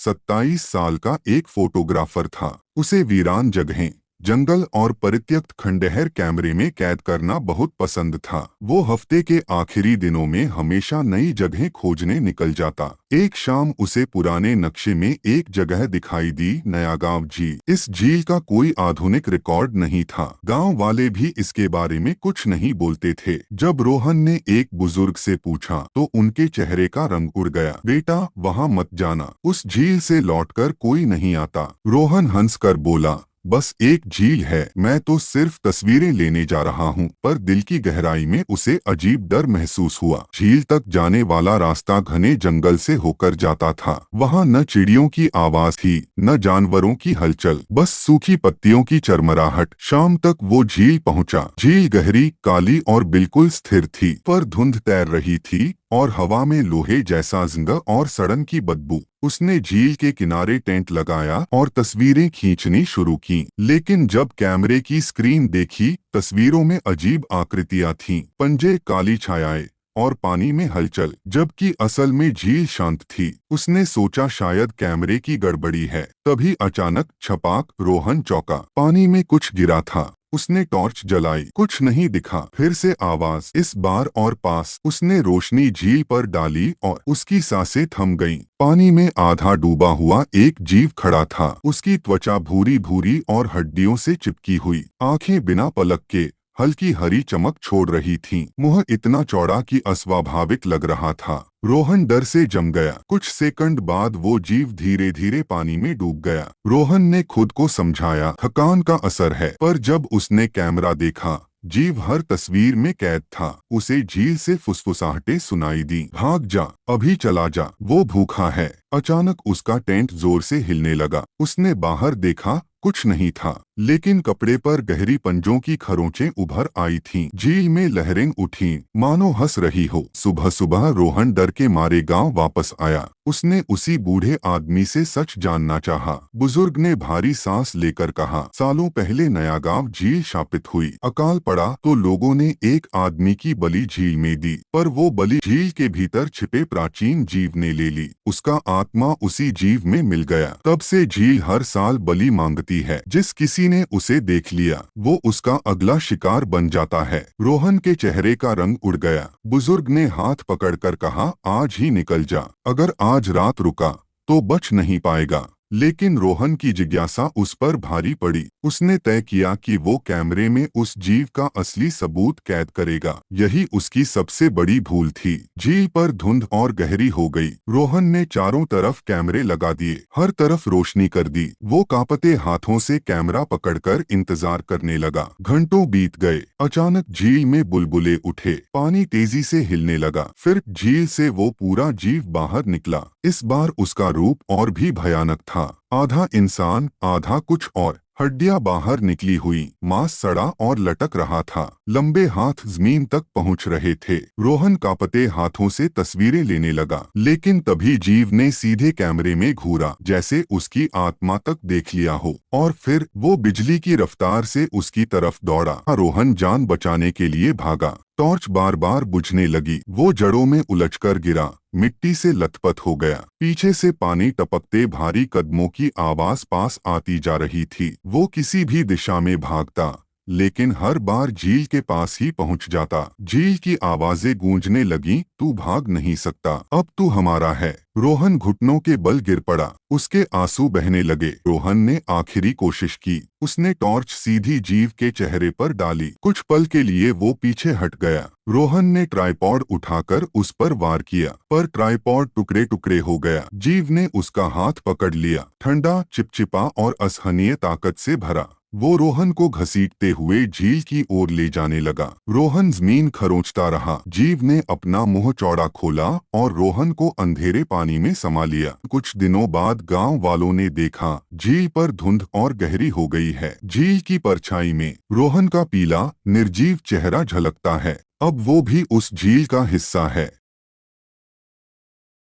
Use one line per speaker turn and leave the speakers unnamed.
27 साल का एक फोटोग्राफर था। उसे वीरान जगहें, जंगल और परित्यक्त खंडहर कैमरे में कैद करना बहुत पसंद था। वो हफ्ते के आखिरी दिनों में हमेशा नई जगहें खोजने निकल जाता। एक शाम उसे पुराने नक्शे में एक जगह दिखाई दी, नयागांव झील। इस झील का कोई आधुनिक रिकॉर्ड नहीं था। गांव वाले भी इसके बारे में कुछ नहीं बोलते थे। जब रोहन ने एक बुजुर्ग से पूछा तो उनके चेहरे का रंग उड़ गया। बेटा, वहां मत जाना, उस झील से लौटकर कोई नहीं आता। रोहन हंसकर बोला, बस एक झील है, मैं तो सिर्फ तस्वीरें लेने जा रहा हूँ। पर दिल की गहराई में उसे अजीब डर महसूस हुआ। झील तक जाने वाला रास्ता घने जंगल से होकर जाता था। वहाँ न चिड़ियों की आवाज थी, न जानवरों की हलचल, बस सूखी पत्तियों की चरमराहट। शाम तक वो झील पहुँचा। झील गहरी, काली और बिल्कुल स्थिर थी, पर धुंध तैर रही थी और हवा में लोहे जैसा जिंग और सड़न की बदबू। उसने झील के किनारे टेंट लगाया और तस्वीरें खींचनी शुरू की। लेकिन जब कैमरे की स्क्रीन देखी, तस्वीरों में अजीब आकृतियां थीं, पंजे, काली छायाएं और पानी में हलचल, जबकि असल में झील शांत थी। उसने सोचा शायद कैमरे की गड़बड़ी है। तभी अचानक छपाक, रोहन चौंका। पानी में कुछ गिरा था। उसने टॉर्च जलाई, कुछ नहीं दिखा। फिर से आवाज, इस बार और पास। उसने रोशनी झील पर डाली और उसकी सांसें थम गईं। पानी में आधा डूबा हुआ एक जीव खड़ा था। उसकी त्वचा भूरी भूरी और हड्डियों से चिपकी हुई। आंखें बिना पलक के हल्की हरी चमक छोड़ रही थीं। मुंह इतना चौड़ा कि अस्वाभाविक लग रहा था। रोहन डर से जम गया। कुछ सेकंड बाद वो जीव धीरे धीरे पानी में डूब गया। रोहन ने खुद को समझाया, थकान का असर है। पर जब उसने कैमरा देखा, जीव हर तस्वीर में कैद था। उसे झील से फुसफुसाहटें सुनाई दी, भाग जा, अभी चला जा, वो भूखा है। अचानक उसका टेंट जोर से हिलने लगा। उसने बाहर देखा, कुछ नहीं था, लेकिन कपड़े पर गहरी पंजों की खरोंचें उभर आई थीं। झील में लहरें उठीं, मानो हंस रही हो। सुबह सुबह रोहन डर के मारे गांव वापस आया। उसने उसी बूढ़े आदमी से सच जानना चाहा। बुजुर्ग ने भारी सांस लेकर कहा, सालों पहले नयागांव झील शापित हुई। अकाल पड़ा तो लोगों ने एक आदमी की बलि झील में दी, पर वो बलि झील के भीतर छिपे प्राचीन जीव ने ले ली। उसका आत्मा उसी जीव में मिल गया। तब से झील हर साल बलि मांगती है। जिस किसी ने उसे देख लिया, वो उसका अगला शिकार बन जाता है। रोहन के चेहरे का रंग उड़ गया। बुजुर्ग ने हाथ पकड़कर कहा, आज ही निकल जा। अगर आज रात रुका तो बच नहीं पाएगा। लेकिन रोहन की जिज्ञासा उस पर भारी पड़ी। उसने तय किया कि वो कैमरे में उस जीव का असली सबूत कैद करेगा। यही उसकी सबसे बड़ी भूल थी। झील पर धुंध और गहरी हो गई। रोहन ने चारों तरफ कैमरे लगा दिए, हर तरफ रोशनी कर दी। वो कांपते हाथों से कैमरा पकड़कर इंतजार करने लगा। घंटों बीत गए। अचानक झील में बुलबुले उठे, पानी तेजी से हिलने लगा। फिर झील से वो पूरा जीव बाहर निकला। इस बार उसका रूप और भी भयानक था। आधा इंसान, आधा कुछ और। हड्डियां बाहर निकली हुई, मांस सड़ा और लटक रहा था। लंबे हाथ जमीन तक पहुंच रहे थे। रोहन कांपते हाथों से तस्वीरें लेने लगा, लेकिन तभी जीव ने सीधे कैमरे में घूरा, जैसे उसकी आत्मा तक देख लिया हो। और फिर वो बिजली की रफ्तार से उसकी तरफ दौड़ा। रोहन जान बचाने के लिए भागा। टॉर्च बार बार बुझने लगी। वो जड़ों में उलझकर गिरा, मिट्टी से लथपथ हो गया। पीछे से पानी टपकते भारी कदमों की आवाज पास आती जा रही थी। वो किसी भी दिशा में भागता, लेकिन हर बार झील के पास ही पहुंच जाता। झील की आवाजें गूंजने लगीं, तू भाग नहीं सकता, अब तू हमारा है। रोहन घुटनों के बल गिर पड़ा। उसके आंसू बहने लगे। रोहन ने आखिरी कोशिश की। उसने टॉर्च सीधी जीव के चेहरे पर डाली। कुछ पल के लिए वो पीछे हट गया। रोहन ने ट्राइपॉड उठाकर उस पर वार किया, पर ट्राइपॉड टुकड़े टुकड़े हो गया। जीव ने उसका हाथ पकड़ लिया, ठंडा, चिपचिपा और असहनीय ताकत से भरा। वो रोहन को घसीटते हुए झील की ओर ले जाने लगा। रोहन जमीन खरोंचता रहा। जीव ने अपना मुंह चौड़ा खोला और रोहन को अंधेरे पानी में समा लिया। कुछ दिनों बाद गांव वालों ने देखा, झील पर धुंध और गहरी हो गई है। झील की परछाई में रोहन का पीला, निर्जीव चेहरा झलकता है। अब वो भी उस झील का हिस्सा है।